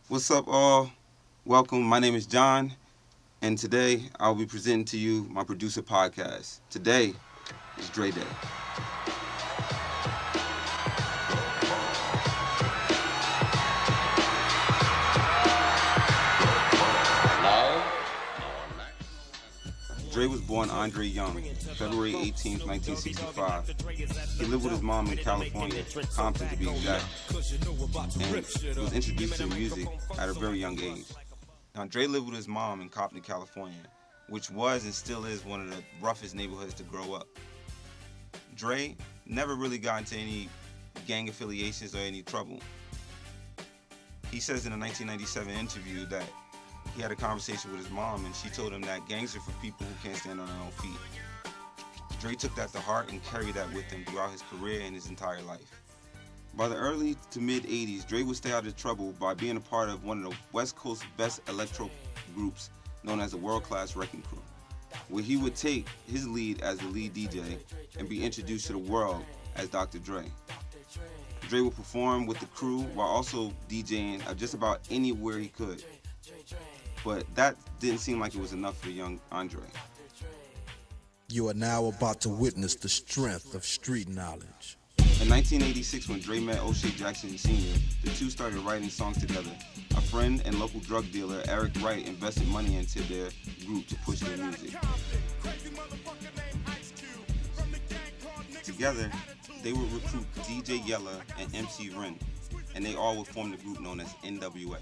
What's up, all? Welcome. My name is John, and today I'll be presenting to you my producer podcast. Today is Dre Day. Dre was born Andre Young, February 18th, 1965. He lived with his mom in California, Compton to be exact, and was introduced to music at a very young age. Now, Dre lived with his mom in Compton, California, which was and still is one of the roughest neighborhoods to grow up. Dre never really got into any gang affiliations or any trouble. He says in a 1997 interview that he had a conversation with his mom and she told him that gangs are for people who can't stand on their own feet. Dre took that to heart and carried that with him throughout his career and his entire life. By the early to mid 80s, Dre would stay out of trouble by being a part of one of the West Coast's best electro groups known as the World Class Wrecking Crew, where he would take his lead as the lead DJ and be introduced to the world as Dr. Dre. Dre would perform with the crew while also DJing just about anywhere he could. But that didn't seem like it was enough for young Andre. You are now about to witness the strength of street knowledge. In 1986, when Dre met O'Shea Jackson Sr., the two started writing songs together. A friend and local drug dealer, Eric Wright, invested money into their group to push their music. Together, they would recruit DJ Yella and MC Ren, and they all would form the group known as NWA.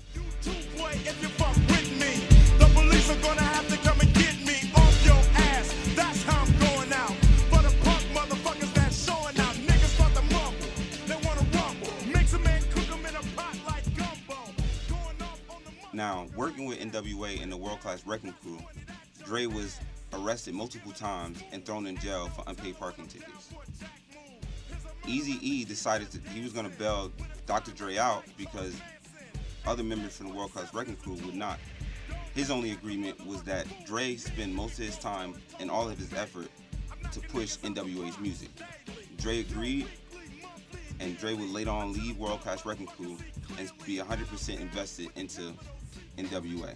If you fuck with me, the police are gonna have to come and get me off your ass. That's how I'm going out. For the punk motherfuckers that's showing out, niggas want to mumble, they wanna rumble. Mix 'em and cook 'em in a pot like gumbo. Going off on the Now, working with NWA and the World Class Wrecking Crew, Dre was arrested multiple times and thrown in jail for unpaid parking tickets. Eazy-E decided that he was gonna bail Dr. Dre out because other members from the World Class Wrecking Crew would not. His only agreement was that Dre spend most of his time and all of his effort to push NWA's music. Dre agreed, and Dre would later on leave World Class Wrecking Crew and be 100% invested into NWA.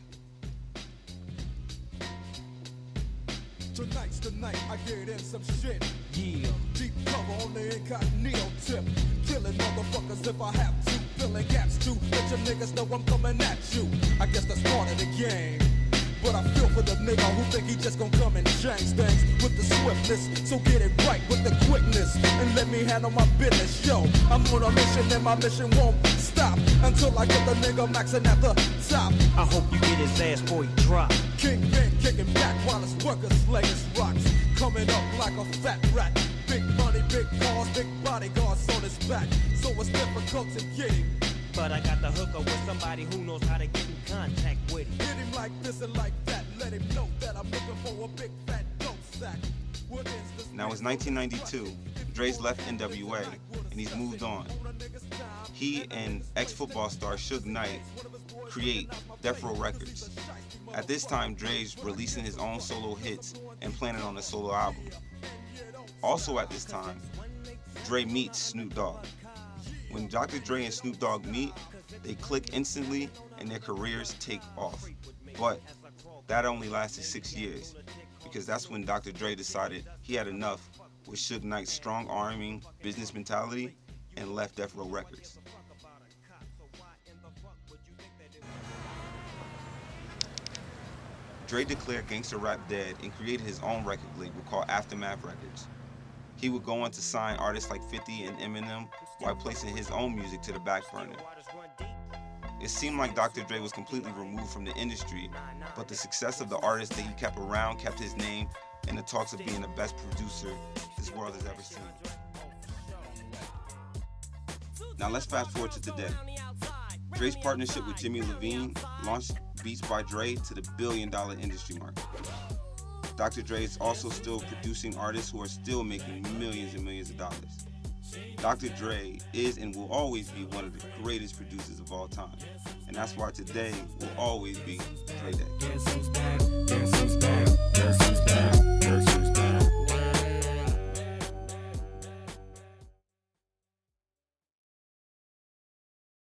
Tonight's the night I get in some shit. Yeah. Deep cover on the incognito tip. Killing motherfuckers if I have to. Filling gaps too. Let your niggas know I'm coming at you. I guess that's part of the game. But I feel for the nigga who think he just gon' come and change things with the swiftness. So get it right with the quickness and let me handle my business. Yo, I'm on a mission and my mission won't stop until I get the nigga maxing at the top. I hope you get his ass before he drop. Kingpin kicking back while his workers slaying rocks. Coming up like a fat rat. Big money, big cars, big bodyguards on his back. So it's difficult to get him. But I got the hookup with somebody who knows how to get in contact with him. Hit him like this and like that. Let him know that I'm looking for a big fat dope sack. What is this? Now it's 1992. Dre's left NWA and he's moved on. He and ex-football star Suge Knight create Death Row Records. At this time, Dre's releasing his own solo hits and planning on a solo album. Also at this time, Dre meets Snoop Dogg. When Dr. Dre and Snoop Dogg meet, they click instantly and their careers take off. But that only lasted 6 years because that's when Dr. Dre decided he had enough with Suge Knight's strong arming business mentality and left Death Row Records. Dre declared gangster rap dead and created his own record label called Aftermath Records. He would go on to sign artists like 50 and Eminem while placing his own music to the back burner. It seemed like Dr. Dre was completely removed from the industry, but the success of the artists that he kept around kept his name in the talks of being the best producer this world has ever seen. Now let's fast forward to today. Dre's partnership with Jimmy Levine launched Beats by Dre to the billion-dollar industry market. Dr. Dre is also still producing artists who are still making millions and millions of dollars. Dr. Dre is and will always be one of the greatest producers of all time. And that's why today will always be Dre Day. Guess who's back? Guess who's back? Guess who's back? Guess who's back?